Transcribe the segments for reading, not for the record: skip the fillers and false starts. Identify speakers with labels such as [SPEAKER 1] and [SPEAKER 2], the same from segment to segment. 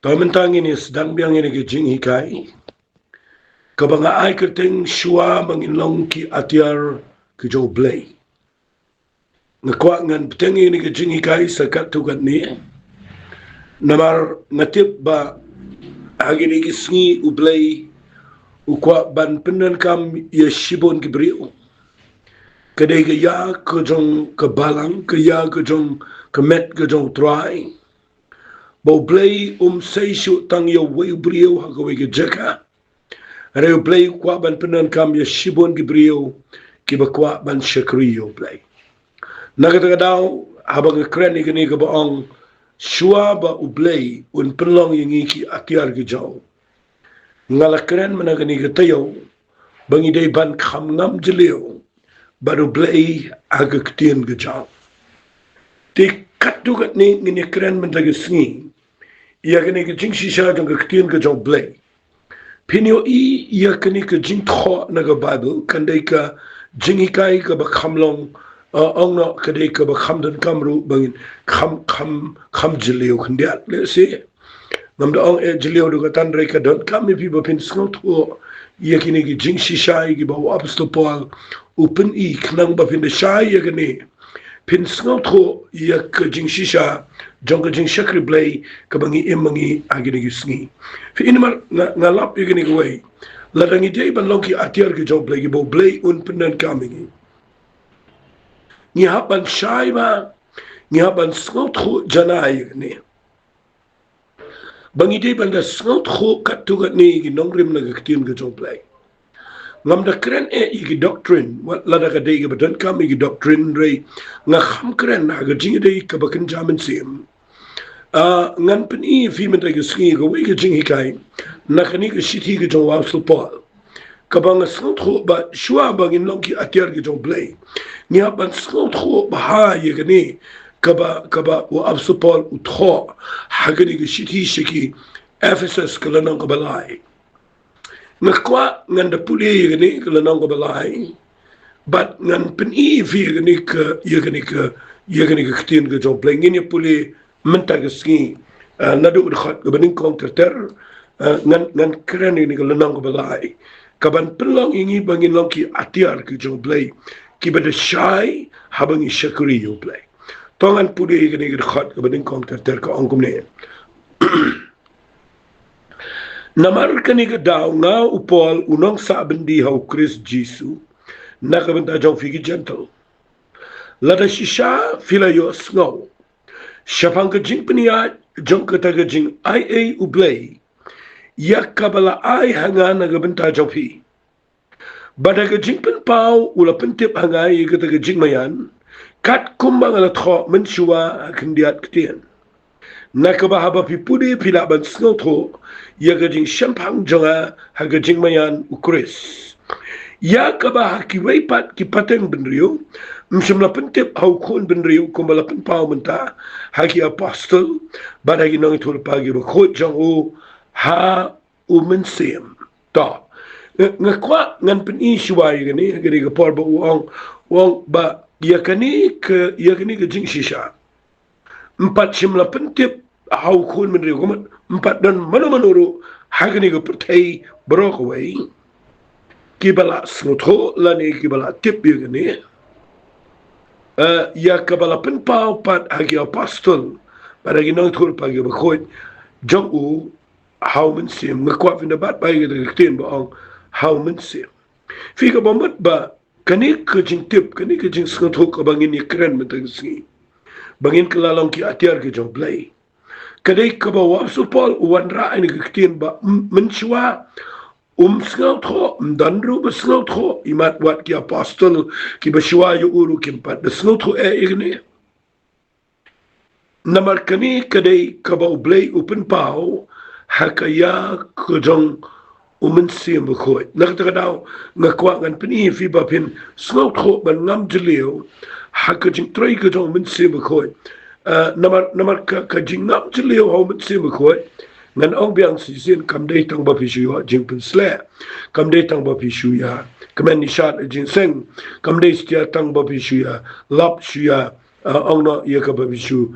[SPEAKER 1] Pamentang ini sedang biang ini ke jing hikai. Kabanga ay kerteng shua manginlong ki atiar ke jo blay. Ngakwa ngan peteng ini ke jing hikai sakat tukat ni. Namar ngatip ba agini ki sngi ublay ukwa ban penan kam ya shibon ki brio. Kadai ke ya ke jong ke balang ke ya ke jong ke met ke jong try. Bau blay say shu tang ya way brio ha ke ke jaka. Reo play kwa ban penan kam ya shibon Gabriel ki ba kwa ban shakriyo play. Nagata daw habang kren igani ka baong shua ba ublay un penlong yung iki atyar ki jaw. Ngala kren managani ka tayo bangi day ban kam ngam jiliyo ba ublay aga ktien ka jaw. Ti katugat ni ngini kren mandaga sngi iya gani ka jing shisha jang ka ktien ka jaw blay. Pinyo iya kani ka jing tho naga Bible kandai ka jing hikai ka ba khamlong ong no kadai ka ba khamdan kamru bangin kham jilio kandiat le se namda ong jilio do ka tanre ka don kam pi ba pin snot ho iya kini ki jing shishai ki ba apostol Paul open knang ba pin de shai ya gani pin snot ho iya ka jing shisha jong jing shakri blay ka bangi emangi agini gisngi fi inimar ngalap igini gawai ladangi day ban longki atiar ki jong blay ki bo blay un penan kamingi ni haban shai ba ni haban snot ho janai ni bangi day ban da snot ho katugat ni ki nongrim na gaktin ki jong blay ngam da kren igi doctrine wat lada ka day ka badan kam igi doctrine rei nga kham kren na ga jing day ka bakan jamin sim ngan pen fi men ga sngi ga wi ga jing hikai na kani ga shiti ga jong apostol Paul ka bang snot kho ba shua bang in long ki atiar ga jong blay ni ban snot kho ba ha ye ga ni ka ba wa apostol Paul utho ha ga ni ga shiti shiki Ephesus ka lanang ka balai ngakwa ngan da puli ye ga ni ka lanang ka balai but ngan pen fi ga ni ka ye ga ni ka ktin ga jong blay ngin ye puli mentag ski nadu udkhat gabaning counter ngan kren ni galanang ko balai kaban pelong ingi bangin long ki atiar ki jong blay ki bada shai habang i shakri yo blay tongan pudi ni udkhat gabaning counter ka angkum ne namar kani ga daw nga upol unong sa bendi hau Chris Jisu nakabenta jong figi gentle lada shisha filayos ngaw Shapang ka jing peniat, jong ka taga jing IA ublay, yak kabala ay hanga nagabenta jawpi. Bada ka jing penpau, ula pentip hanga ka taga jing mayan, kat kumbang alat kho menshuwa akandiat ketian. Nakabahaba pipudi pilaban snotho, ka jing shampang jonga haga jing mayan ukris. Ya kabah kiwaipat kipateng benriu mshimla pentip haukun benriu kumbala penpau menta haki apostol badagi nong itul pagi bakot jang u ha umensem ta ngakwa ngan peni shuai gani gani ga por ba wong ba yakani ke jing shisha empat shimla pentip haukun benriu kumat empat dan mana-manuru hagani ga pertai brokawai kibala snotho lani kibala tip yugani ya kabala penpau pat hagi apostol paragi nong thul pagi bakhoy jong u how men sim ngakwa fin bat bai ga tin ba ong how men sim fi ka bombat ba kani ka jing tip kani ka jing snotho ka bangin ni kren metag si bangin kalalong ki atiar ki jong blay kadai ka ba wa supol wan ra ni ka tin ba menchwa snotho mdanru ba snotho imat wat ki apostol ki bashwa yu uru kimpat da snotho igne namar kani kadai kabau blay open pau hakaya kujong umensim bakhoy nakata daw ngakwa ngan pini fi ba pin snotho ban ngam jleo hakajing troy kujong umensim bakhoy namar ka jingam jleo ho umensim bakhoy ngan ong biang sisin kam dei tang ba pishu jing pun sle kam dei tang ba pishu ya kamen ni shat jing seng kam dei stia tang ba pishu ya lap shu ya ang no iya ka babisu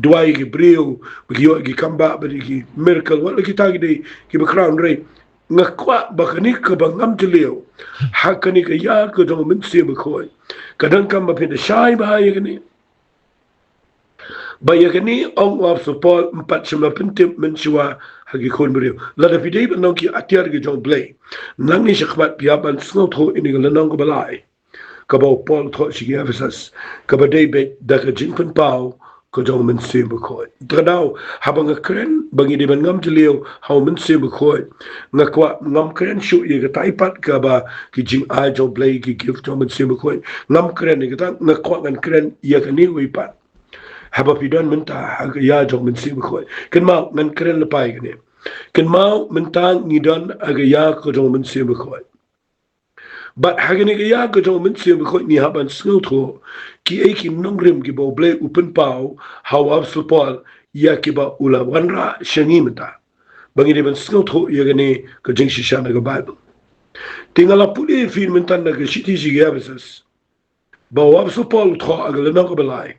[SPEAKER 1] duai ki brio ki yo ki kamba bari ki miracle wala ki tagi dei ki ba crown rei ngakwa bakani ka bangam jelio hakani ka ya ka dong min se ba khoi kadang kam ba pin shai ba ya ni ba ya ni ong wa support empat sembilan pentim mensiwa hagi khon brio la da pidei ba nong ki atiar ki jong blay nang ni shakbat piaban snot ho ini la nong ba lai kabau Paul thot si Ephesus kabadai be daga jingpen pau ko jong men se ba khoi tradau habang kren bangi de ban ngam jlio how men se ba khoi ngakwa ngam kren shu ye ga taipat ka ba ki jing ai jo blay ki gift jo men se ba khoi ngam kren ni ga ngakwa ngan kren ye ka ni wi pat haba pidan menta ya jo men se ba khoi ken ma ngan kren la pai ga ne ken ma menta ngidan aga ya ko jong men se ba khoi but hagani ga ya ga jong min se ko ni haban snul tho ki e ki nongrim ki bo ble upen pau how up supal ya ki ba ula wanra shangimta bangi de ban snul tho ya gani ka jing shisha na ga bible tingala puli fi min tan na ga shiti si ga besas ba up supal tho agala na ko balai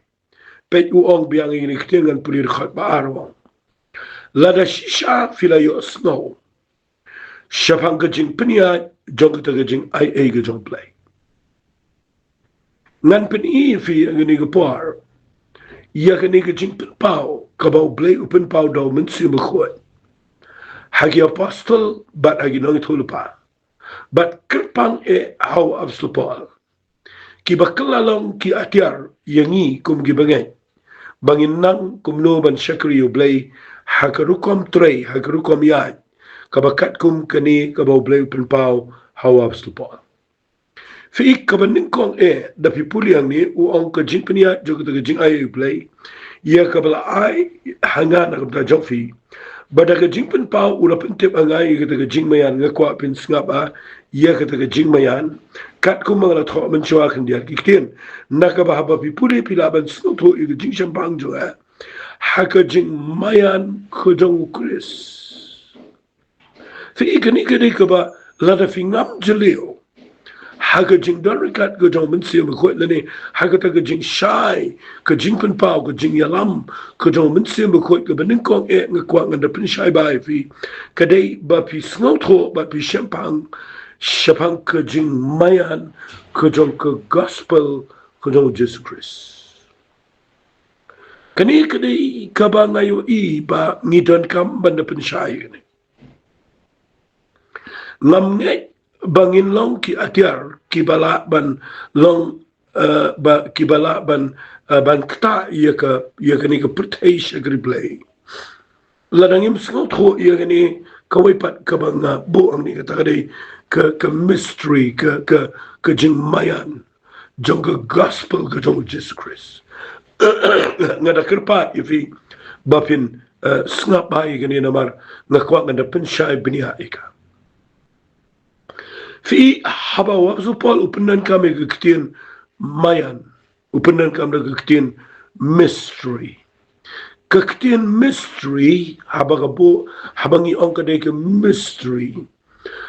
[SPEAKER 1] pet u ong biang ni kitengan puli khat ba arwa la da shisha fila yo snow shapang ka jing pnya jong ka jing ai ga jong play ngan pen I fi ngani ga par ya ka ni ga jing pau ka ba play open pau do men si mo khoi hagi apostle but hagi no thulpa but kirpang e how apostle paul ki bakalalong ki atiar yangi kum gi bangai bangin nang kum no ban shakri play hakarukom trei hakarukom ya kabakat kum kani kabaw blay open pau hawab stupa fi kabanin kong da pipuli ang ni uong ka jing pania jogo ka jing ay play ya kabala ay hanga na kabda jofi bada ka jing pen pau ula pentip ang ay ka jing mayan ngakwa pin ngapa ya ka jing mayan kat kum mga latho man chwa kan dia kikin nakabahaba pipuli pilaban snoto ka jing shampang jo haka jing mayan kudong kris fi ikani kani kaba lada fi ngam jelio haga jing darikat ga jong men sim ko lani haga ta ga jing shai ka jing pen pau ka jing yalam ka jong men sim ko ka benin kong ngakwa ngada pen shai bai fi kadai ba pi snot ho ba pi champang shapang ka jing mayan ka jong ka gospel ka jong Jesus Christ kani kadai kaba ngayo I ba ngidon kam banda pen shai ni ngam ngai bangin long ki atiar ki bala ban long ba ki bala ban ban kta ya ka ni ka pertai shagri play ladangim snot ho ya ni kawai pat ka banga bu ang ni ka dai ka mystery ka jing mayan jong ka gospel ka jong Jesus Christ ngada kirpa ifi bapin snap ba ya ni namar ngakwa ngada penshai binia ika fi haba wabzu Paul upenan kami kektian mayan upenan kami kektian mystery kektian mystery haba kabo habangi ong kadai ke mystery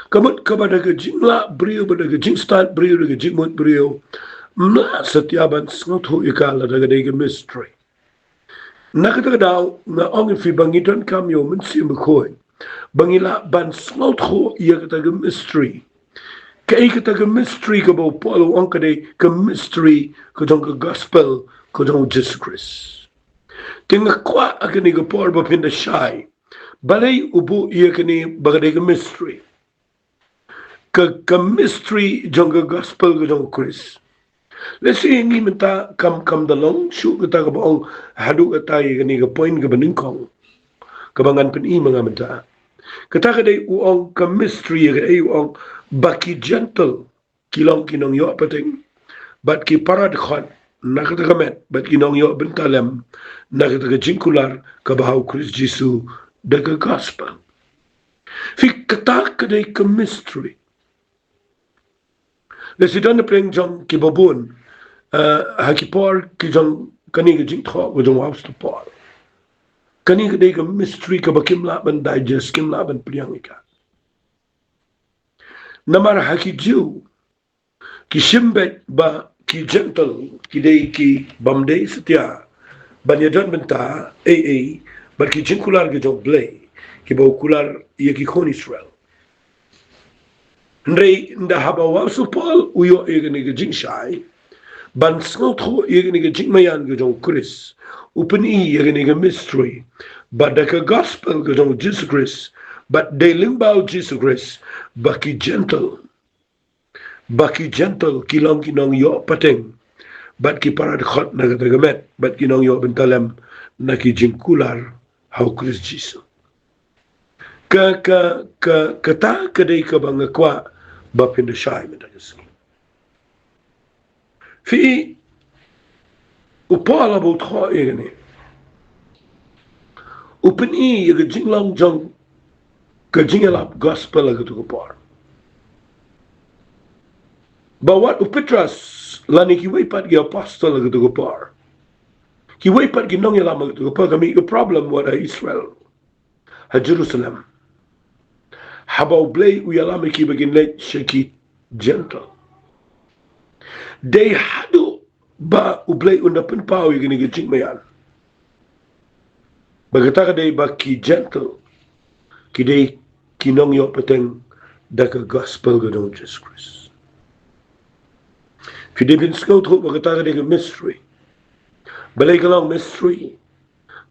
[SPEAKER 1] kamut kabada ke jingla brio bada ke jing start brio ke jing mut brio na setiaban snot hu ikala daga dai ke mystery nakata daw na ong fi bangiton kamyo men sim khoi bangila ban snot hu ya kata ke mystery kay kita ka mystery ka ba Paul ang kadai ka mystery ka jong ka gospel ka jong Jesus Christ tinga kwa akani ka Paul ba pinda shy balay ubo iya kani bagay ka mystery ka mystery jong ka gospel ka jong Christ let's say ni menta kam dalong shu kita ka ba ang hadu atay kani ka point ka baningkong kabangan pin I mga menta kata kadai uong ka mystery ka ay uong baki gentle kilong kinong yo pating bat ki parad khot nakata kamet bat kinong yo bentalem nakata ka jingkular ka bahaw Christ Jesus daga gospel fi kata kadai ka mystery lesidan na preng jong ki babun hakipor ki jong kani ka jing tho ko jong waps to Paul kani kadai ka mystery ka bakim laban digest kim laban priang ika namar haki jiu ki shimbet ba ki gentle kidei ki bamdei setia banyadon benta bar ki jinkular ge jong blay ki bau kular ye ki kon Israel ndrei nda haba wa supol uyo egene ge jing shai ban snotho egene ge jing mayan ge jong Chris upeni egene ge mystery but the gospel ge jong Jesus Christ but they limbao Jesus Christ baki gentle kilong kinong yo pateng bat ki parad khot na gagamet bat kinong yo bentalem na ki jingkular how Christ Jesus kata kadai ka bang kwa bapin de shai metagas fi upala bo tho egene upeni ye jinglang jong ka jingalap gospel agatu ko par bawat upetras lani ki waipat ki apostle agatu ko par ki waipat ki nong yalam agatu ko par kami ka problem wada Israel ha Jerusalem habau blay uyalam ki begin let shaki gentle they hadu ba ublay unda penpau igini gijing mayan bagata ka day ba ki gentle ki day kinong yo pateng daka gospel gadong Jesus Christ Philippines ko tho bagata ka day mystery balay ka lang mystery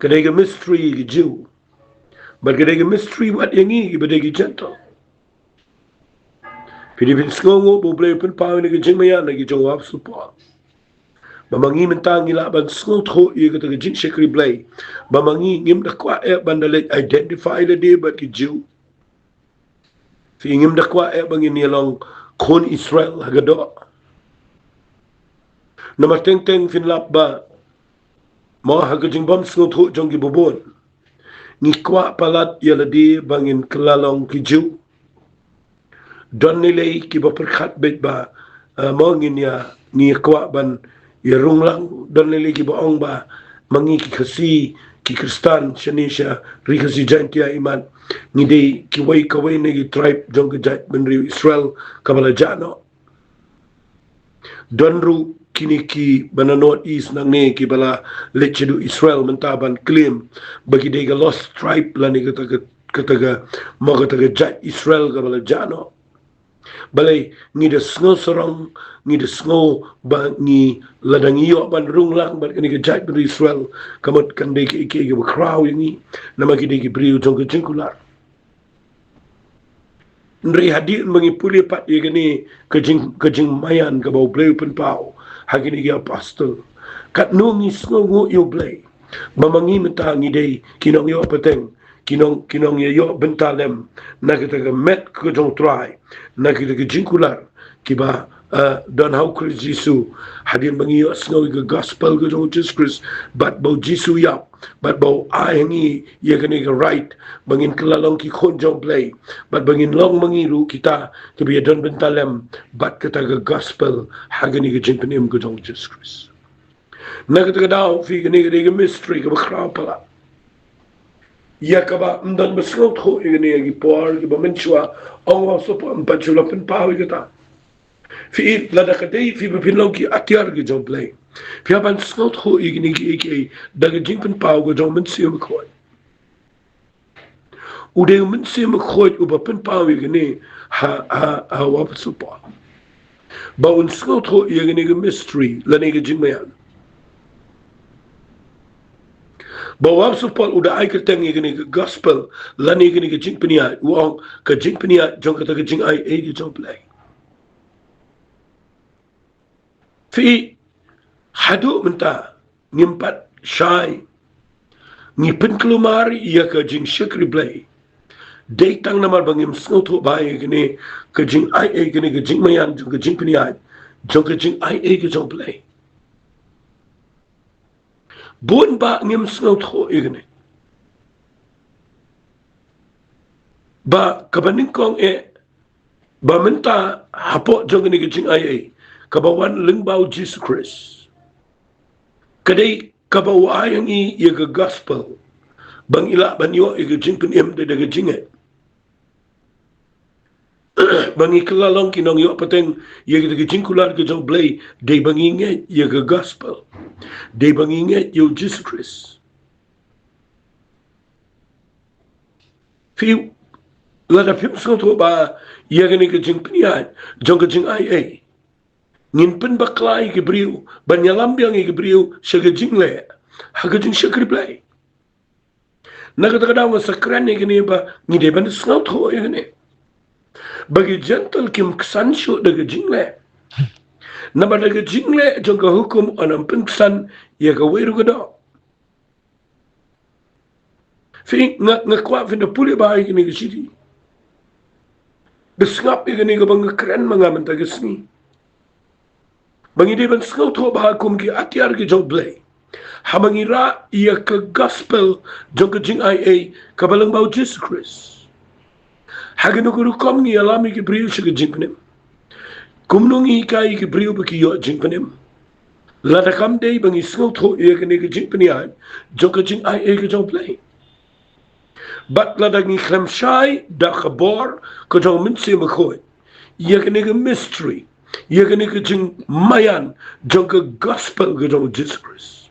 [SPEAKER 1] kaday ka mystery ki Jew but kaday ka mystery what yangi ibaday ki gentle Philippines ko ngo ublay penpau ni gijing mayan na gijong wap support Bamangi mentang ilaban snot ho ye kata jing shekri blay bamangi ngim da kwa e bandalet identify the day but ki Jew fi ngim da kwa e bangin yalong kon Israel hagado nama teng fin lap ba mo hagajing bam snot ho jong ki bobon ni kwa palat yaladi bangin kelalong ki Jew don nilay ki ba perkhat bet ba mo ngin ya ni kwa ban Yerung lang don lili ki boong ba mangi ki kasi ki Kristan shanisha ri kasi jantia iman ni de ki way kaway na ki tribe jong kajat benri Israel kabalajano don ru kini ki bana north east nang ne ki bala lechedu Israel mentaban claim bagi de ga lost tribe la ni kataga mo kataga jat Israel kabalajano balay ni de snow sorong ni de snow ba ni ladang iyo ban rung lang ban kani gajat ban Israel kamot kande ki crowd ni nama ki de ki briu jong jingkular ndri hadir mangi puli pat ye gani kajing mayan ka bau bleu pen pau hagini ki apostle kat no ni snow go yo blay mamangi mentangi de kinong yo pateng kinong yo bentalem na kita met ko jong try na kita jingkular kiba don how Christ Jesus hadin bangi yo snow ga gospel go jong Jesus Christ but bo Jesus ya but bo ai ngi ye gani ga right bangin kelalong ki kon jong play but bangin long mangiru kita kiba don bentalem but kita ga gospel hagani ga jingpenem go jong Jesus Christ na kita daw fi gani ga mystery ga crowd pala ya kaba ndan besnot ho igni agi por ki bamenchwa ong so po ampachula pen pawi kata fi lada kadai fi bepinlong ki atyar ki jong play fi apan snot ho igni ki daga jingpen paw go jong mensium khoi ude mensium khoi uba pen pawi igni ha wap so po ba un snot ho igni ki mystery lani ki jingmayan Bawang supal udah ai kerteng gini gospel lani gini ke jing penia uang ke jing penia jong kata ke jing ai di jong play fi hadu menta ngimpat shai ngipen kelumari ia ke jing shikri play dei tang namar bangim snoto bai gini ke jing ai gini ke jing mayan jong ke jing penia jong ke jing ai ke jong play Bun ba ngim snot ho igne ba kabaning kong ba menta hapo jong ni gijing ai kabawan lingbao Jesus Christ kadai kabawayang i yaga gospel bang ila banyo i gijing penem de gijing bangi kelalong kinong yo pateng ye kita jingkular ke jong blay de bangi nge ye ke gospel de bangi nge yo Jesus Christ fi la da pim so to ba ye ke jing pnian jong ke jing ai ngin pen baklai ke briu banyalam biang ke briu se ke jing le ha ke jing shakri blay na ka da wa sakran ne ke ba ni de ban so to ye ne bagi gentle kim ksan shu daga jingle na ba daga jingle jonga hukum anam pingsan ya ga weru gado fi nga kwa fi na puli ba ai ni gidi besngap ga ni ga bang kren manga man daga sni bangi de ban skau to ba kum ki atyar ki jog blay hamangira ya ka gospel jonga jing ai kabalang ba Jesus Christ hagano guru kom ni alami ki briu shiga jingpanim kumnungi kai ki briu baki yo jingpanim lada kam day bangi snow to ye ka nega jingpani ay joka jing ay e ka jong play bat lada ngi klem shai da khabor ka jong minsi makoy ye ka nega mystery ye ka nega jing mayan joka gospel ka jong Jesus Christ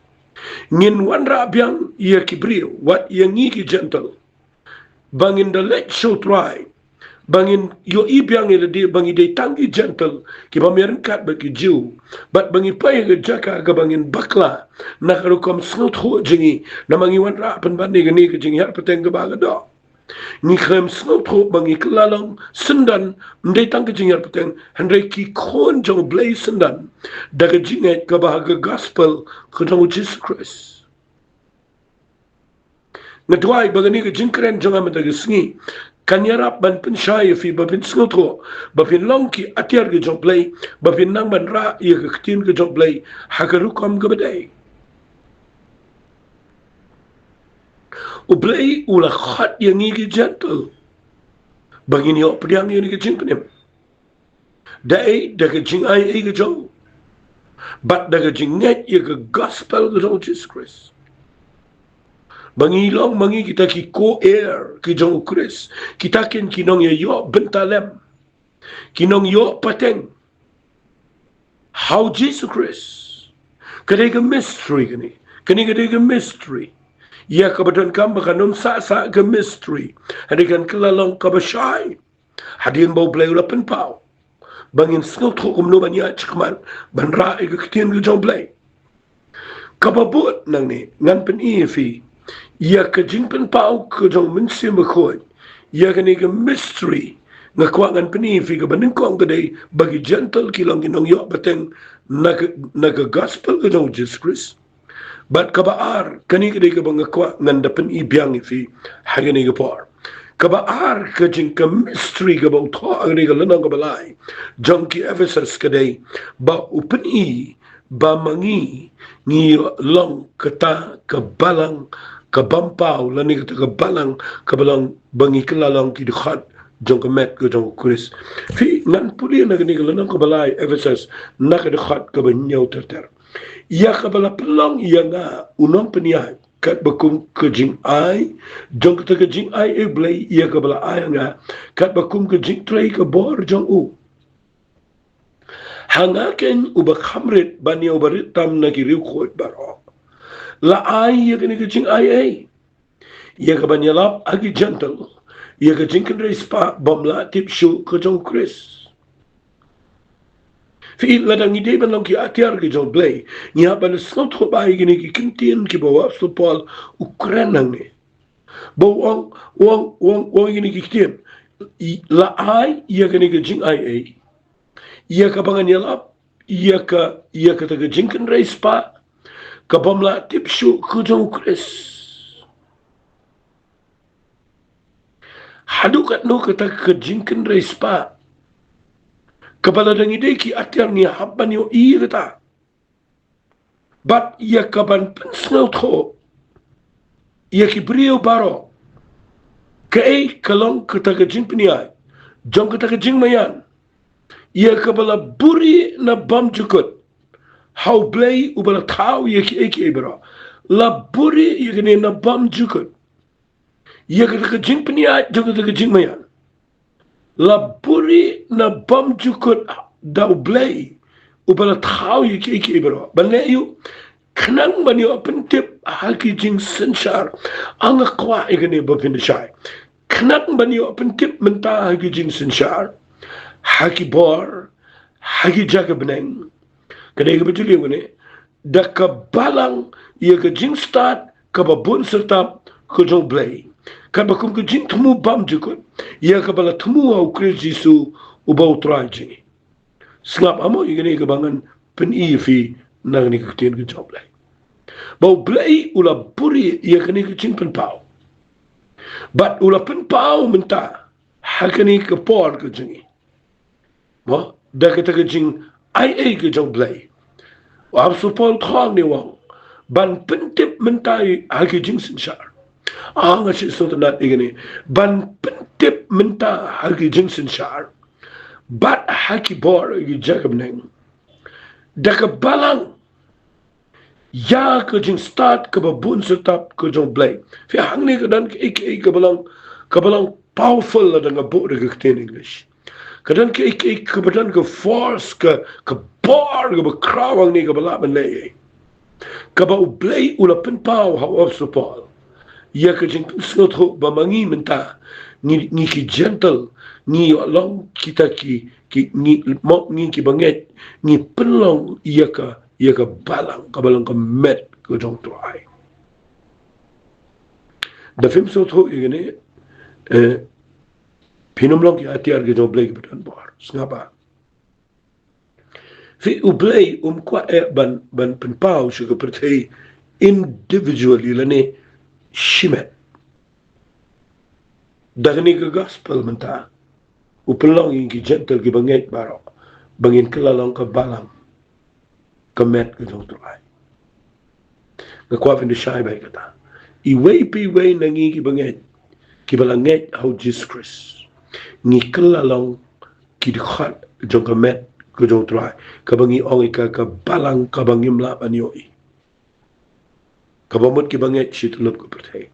[SPEAKER 1] ngin wanra biang ye ki briu wat ye ngi ki gentle bangin the let show try bangin yo ibiang ila di bangi de tangi gentle ki pameran kat bagi jiu bat bangi pay ga jaka ga bangin bakla na karo kom snot ho jingi na mangi wan ra pen ban ni ga jingi har peteng ga baga do ni khrem snot ho bangi klalang sendan ndai tangi jingi har peteng handai ki kon jong blay sendan daga jingi ga baga gospel ko Jesus Christ ngadwai bagani ga jingkren jonga mata ga sngi kanyarap ban pin shaya fi bapin snoto bapin longki atiar ge jong play bapin nang ban ra ye ge ktin ge jong play hakaru kom ge badai u play u la khat ye ngi ge gentle bagin yo priang ye ge jing pnem dai da ge jing ai ge jong bat da ge jing net ye ge gospel ge jong Jesus Christ bangi long mangi kita ki co-air ki jong Chris kita ken kinong yo bentalem kinong yo pateng how Jesus Christ kadega mystery kani kadega mystery ya kabadon kam bakanum sa ke mystery hadikan kelalong kabashai hadin bau play ulapen pau bangin snot hukum no banya chikman banra e kitien ge jong play kababut nang ni ngan pen fi ya ka jingpen pau ka jong minsi makoy ya ka niga mystery nga kwangan pini fi ka banin kong kaday bagi gentle kilong ginong yo bateng naga gospel ka jong Jesus Christ bat kabaar kani kaday ka bang kwa nganda pen ibiyang fi hagani ka par kabaar ka jing ka mystery ka bang to ang niga lanang ka balay jong ki Ephesus kaday ba upani ba mangi ngi long kata kabalang kabampaw lani kata kabalang bangi kelalang ki dikhat jong kamet ke jong Chris fi nan puli na gani kalanang kabalay Ephesus na ka dikhat ka banyaw terter ya kabala pelang ya nga unong peniah kat bakum ke jing ai jong kata ke jing ai e blay ya kabala ay nga kat bakum ke jing tray ka bor jong u hangaken ubak hamrit bani ubarit tam na kiriw khoit baro la ay ya kani kaching ay ya ka banyalap agi gentle ya ka jingkin ray spa bomla tip show ka jong Chris fi ladang ide ban long ki atyar ki jong blay nya ban snot ko bay gini ki kintin ki bawa so pol ukranang ni bo wong gini ki kitin la ay ya kani kaching ay ya ka banyalap ya ka taga jingkin ray spa kabamla tip show ka jong Chris hadukat no kata ka jingkin ray spa kabala dang ide ki atyar ni habban yo irata bat ya kaban pensnel tho ya ki brio baro kay kalong kata ka jingpniya jong kata ka jingmayan ya kabala buri na bam jukut how blay ubala tau ya ki eki bro la buri ya ni na bam jukut ya ka jingpniya jong ka jingmayan laburi na bam jukut daw blay ubala thaw iki bro banne yu kanang bani open tip haki jing senshar anga kwa igane bapin shai kanang bani open tip menta haki jing senshar haki bor haki jagabneng kadai ga betul ngene da ka balang ye ga jing start ka babun serta ko jong blay kan bakum ko jing tumu bam jukut ye ka bala tumu au krijisu ubau traji sngap amo igane ga bangan pen ifi nang ni kutien ke job lai bau blai ula buri ia kani ke cing pen pau bat ula pen pau menta hakani ke por ke jingi mo da ke ta ke jing ai ke job blai wa su pon thong ni wang ban pen tip menta haki jing sin shar anga si so nat igani ban pen tip menta haki jing sin shar bat haki bor gi jagab neng da ka balang ya ke jing start ke babun sertap ke jong blay fi hang ni ke dan ke balang powerful la dengan bo de ke English kadan ke badan ke force ke bor ke krawang ni ke bala benai ke ba blay ula pen pau how of support ya ke jing snot ho ba mangi menta ni ki gentle ni long kita ki ni mo ni ki banget ni penlong ia ka balang ka met ko jong try da film so tho igene pinum long ki atiar ge jong blake betan bor ngapa fi u blay kwa ban pen pau shu ko pertei individually lane shimet dagni ke gospel menta u pelong ki gentle ki banget baro bangin kelalong ka balang kamet ke jong try ga kwa fin de shai bai kata I pi way nangi ki banget ki balanget how Jesus Christ ni kelalong ki dikhat jong kamet ke jong try ka bangi ong ka balang ka bangim la panioi ka bamut ki banget shitulop ko pertai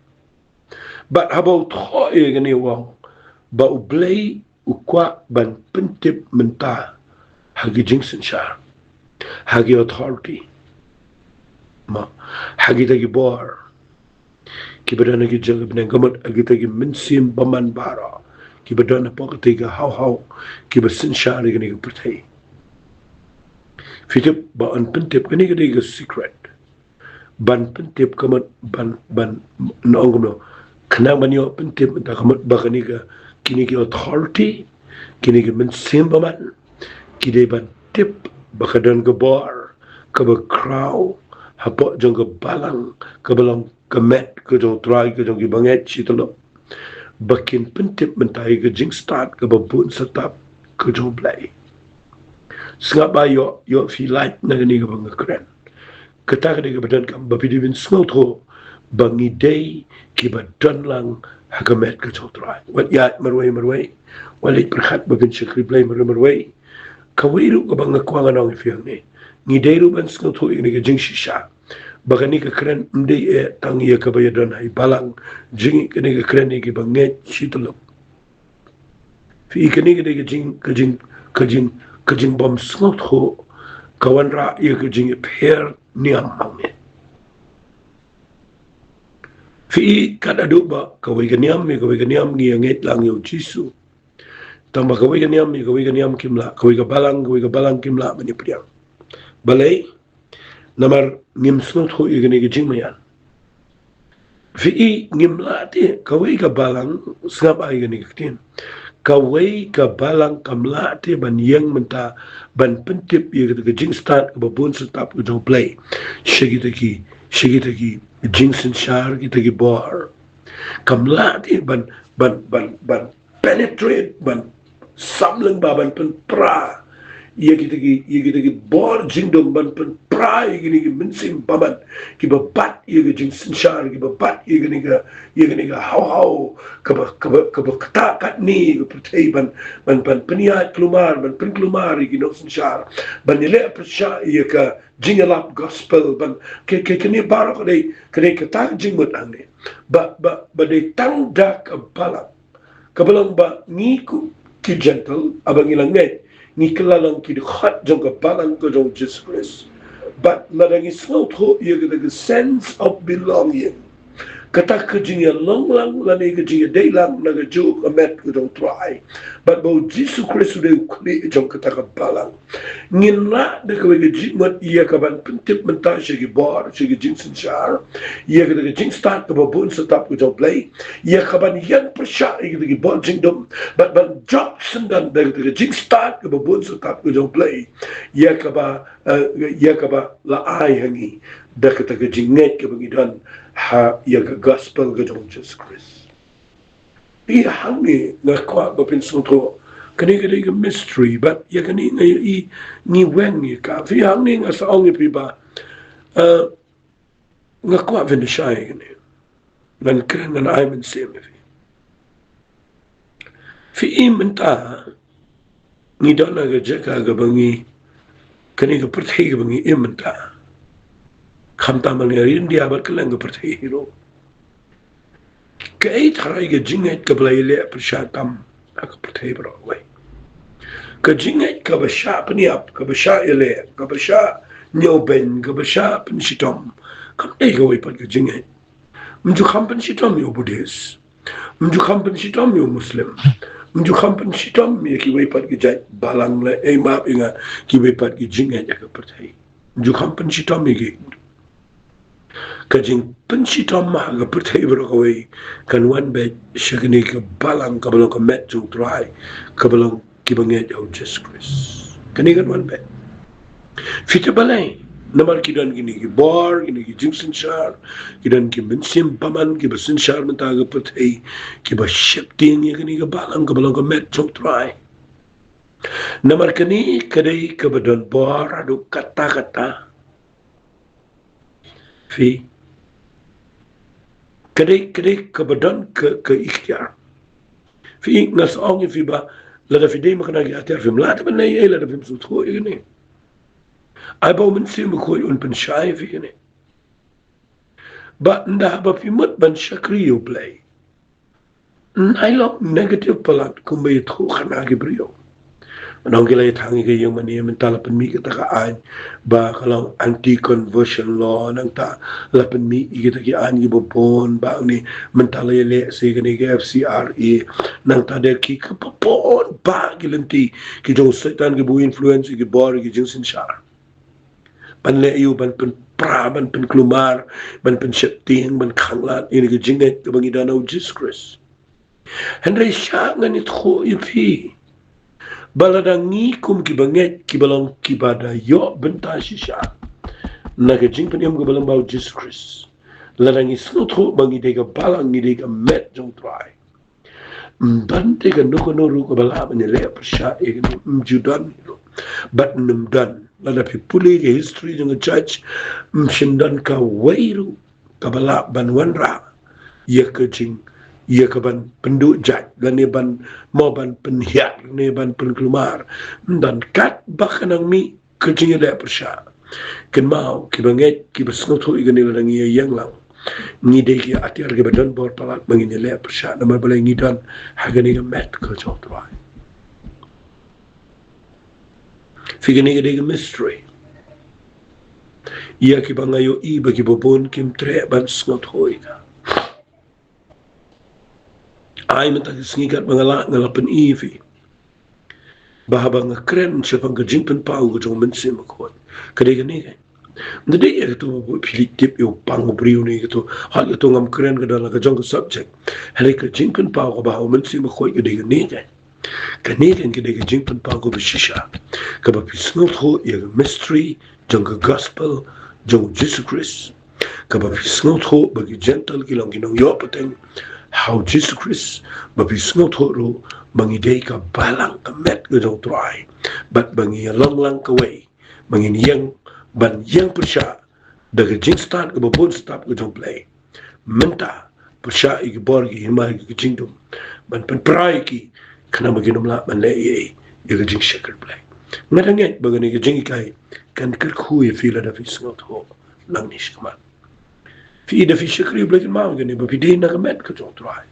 [SPEAKER 1] but about tho e gani wang ba u blay u kwa ban pentip menta hagi jingsen shar hagi authority ma hagi tagi bor ki badana ki jagab ne gamat hagi tagi minsim baman bara ki badana pakati ga how ki basin shar gani ga pertai fitip ba an pentip gani ga secret ban pentip kamat ban nongno kena banyo pentip ta kamat bakani ga kini ki authority kini ki minsim baman kini ban tip bakadan ke bor ke kraw hapo jong ke balang ke balang ke met ke jong try ke jong ki banget chitolo bakin pentip mentai ke jing start ke babun setap ke jong blai sngap ba yo fi light na ni ke bang keren kata ke badan kam bapidi bin snotho bangi day ki badan lang hakamet ke jong try wat ya marway walik perkhat babin shikri blai marway kawiru ka bang nakwangan ang ifiyang ni dayru ban snotho ini ke jing shisha bagani ka kren mde tang ya ka bayadan hay balang jing kene ka kren ni ki banget chitlo fi kene ka jing bom snotho kawan ra ya ka jing per niam mange fi kada do ba kawai ka niam ni nget lang yo jisu tamba kawai ka niam kimla kawai ka balang kimla mani priang balai namar ngim snot ho igani ke jing mayan fi ngim lati kawai ka balang sngap ai gani kitin kawai ka balang kamlati ban yang menta ban pentip ye ke jing start ke babun start ke jong play shigitaki jing sin shar ki bor kamlati ban penetrate ban samlang baban pen pra ye ki bor jingdom ban pen pra ye ki minsim baban ki babat ye ki jing sinshar ki babat ye ki how ka kata kat ni ke pertai ban peniat kelumar ban pen kelumar ye ki no sinshar ban le persha ye ka jingalap gospel ban ke ni barok dei kata jingmut ang ni ba de tang dak balang kabalang ba ngiku ki gentle abang ilang ngay ni kelalang ki dikhat jong ka balang ko jong Jesus Christ but ladang isngot ho ye the sense of belonging kata kerjanya long lang lani kerjanya day lang naga juk amet kudong try but bau Jesus Christ sudah kuli jong kata kabalang ngina de kwe jingmat iya kaban pentip mentah segi bor segi jing sensyar iya kata jing start ke babun setap kudong play iya kaban yang persya iya kata bor jing dom but ban job sendan de kata jing start ke babun setap kudong play iya kaba la ai hangi de kata jinget ke bangidan ha ia ka gospel ke jong Jesus Christ. Ia hangi ngakwa bapin sutro kani kani ka mystery but ia kani ngai ni wen ni ka fi hangi ngasaong pi ba ngakwa ven de shai kani nan kren nan ai men sem fi imenta ni dona ga jaka ga bangi kani ka perthi ga bangi imenta Kamta mangeri India bar kelang ke percaya hero. Kait harai ke jingat ke belai le persyatam aku percaya berawai. Ke jingat ke besya peniap ke besya ele ke besya nyoben ke besya pensitom. Kam ke wai pat ke jingat. Menju kam pensitom yo Buddhis. Menju kam pensitom yo Muslim. Menju kam pensitom ya ki wai pat ke jat balang le maaf inga ki wai pat ke jingat ya ke percaya. Menju kam pensitom ya ki kajing pensitom mah ga percaya berawai kan wan be syagni ke balang ke belong ke met jung try ke belong ki banget au Jesus Christ kani kan wan be fita balai namal kidan gini ki bor gini ki jing sensyar kidan ki mensim paman ki bersensyar menta ga percaya ki ba shifting ya gini ke balang ke belong ke met jung try namal kani kadai ke badon bor adu kata-kata fi kadai kebadan ke ikhtiar fi ngas ong fi ba la da fi dai makna gi atar fi mlat ban nay la da fi msut ko ini ai ba min sim ko un pen shai fi ini ba nda ba fi mut ban shakri yo play ai lo negative palat kumbai thu khana gi brio nong gilay tangi ke yung mani mental pen mi kita ka an ba kalau anti conversion law nang ta la pen mi kita ki an gi bopon ba ni mental le se ke FCRA nang ta de ki ka popon ba gilenti ki jo setan ki bu influence ki bor ki jinsin shar ban le yu ban pen pra ban pen klumar ban pen shepting ban khanglat ini ki jinget ke bangi danau Jesus Christ Henry sha ngani tho ipi baladangi kum ki banget ki balong ki bada yo benta shisha naga jing peniam ke balang bau Jesus Christ ladangi snutro bangi dega balang ni dega met jong try mbante ka nuko noru ko bala mani le persya e mjudan but numdan lada pi puli ke history jong church mshindan ka wairu ka bala ban wanra ye ka jing ia kaban penduk jat gane ban mau ban penhiat gane ban penkelumar dan kat bakanang mi kerjanya dak persya ken mau ki banget ki besngotu igane lang ia yang lang ni de ki ati arge badan bor palat mangine le persya nama balai ngidan hagane ga met ko jotrai figane ga mystery ia ki bangayo i bagi bobon kim tre ban sngotu iga ay menta singikat mengalak ngalapan ivi bahaba ngakren siapa ngajing pen pau ko jong mensim ko kade gani kan ndade ya to pilik tip yo pang briu ni to ha to ngam kren ka dala ka jong subject hele ka jing pen pau ko bahaba mensim ko kade gani kan kani kan kade jing pen pau ko bishisha ka ba pisnul tho ya mystery jong gospel jong Jesus Christ ka ba pisnul tho bagi gentle kilang kinong yo pateng how Jesus Christ babi snot horo mangidei ka balang ka met gedong try but bangi long lang ka way mangin yang ban yang persya daga jing start ka babon stop gedong play menta persya igi borgi hima igi jingdum ban pen prai ki kana maginom la man le igi jing shaker play ngadanget bagani igi jing kai kan kerku ye fila da fi snot ho lang nish kaman fi da fi shakri blakin ma gani ba fi dei na met ka jong try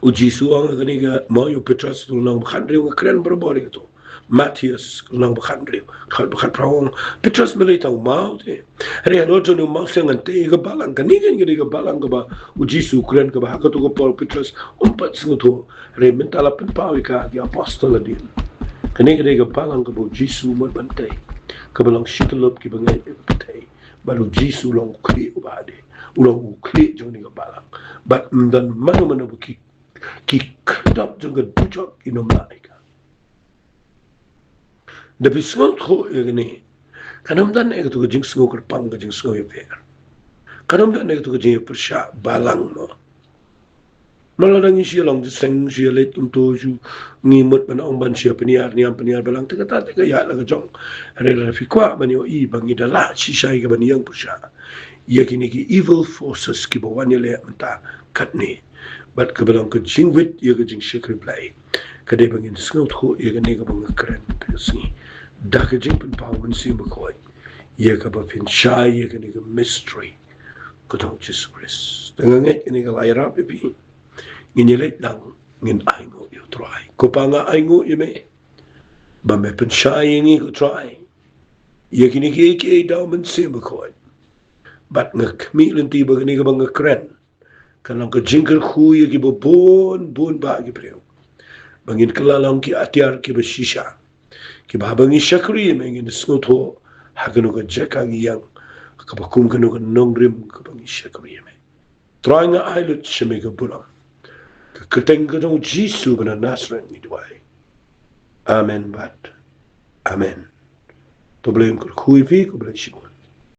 [SPEAKER 1] Uji suang kaniga mo yung Petrus nang bakandriw nga kren berbori ito. Matthias nang bakandriw. Bakat prawang Petrus melitaw mau te. Hari ano jo no mau sengan te ga balang kanigan ga balang ka ba uji su kren ka ba hakato ko Paul Petrus umpat singuto. Hari mentala penpawi ka di apostol din. Kaniga ga balang ka ba uji su mo bantay. Kabalang shitulop ki bangay patay. Baru Jisu long kli ubade. Ulang ukli jo ni ga balang. But dan mana buki ki kedap juga bujok inomai ka. Tapi semua tu ini, kadang dan itu kejeng semua kerpang kejeng semua yang fair. Kadang dan itu kejeng persya balang mo. Malah nangis siya lang seng siya let untuk ju ngimut mana orang siya peniar balang teka ya lah kejong. Ada fikwa banyo I bangi dalah si saya ke baniyang persya. Ia kini ki evil forces ki bawanya le menta katni. But kabalang kejing wit ia kejing syakri play. Kadai bangin sengaut ko ia kini kabang keren tersi. Dah kejing pun pawan si makoi. Ia kabang fin syai ia kini ka mystery. Kutong Jesus Christ. Tengangit kini ka layar api. Nginilit lang ngin aingo yu try. Kupanga aingo yu me. Bame pen syai ngi ko try. Ia kini ki daw man si makoi. But ngakmi lanti ba kini kabang keren. Kanang kejingkel kuya ki bon ba ki preo. Bangin kelalang ki atiar ki basisha. Ki babangi syakri mengin snoto hagano ka jakang yang kabakum kanu ka nongrim ka bangi syakri me. Try nga ailut siya may kabulang. Keteng katong Jisu ka na Nazareth ni Duway. Amen bat. Amen. Problem ko kuy vi ko bala sigon.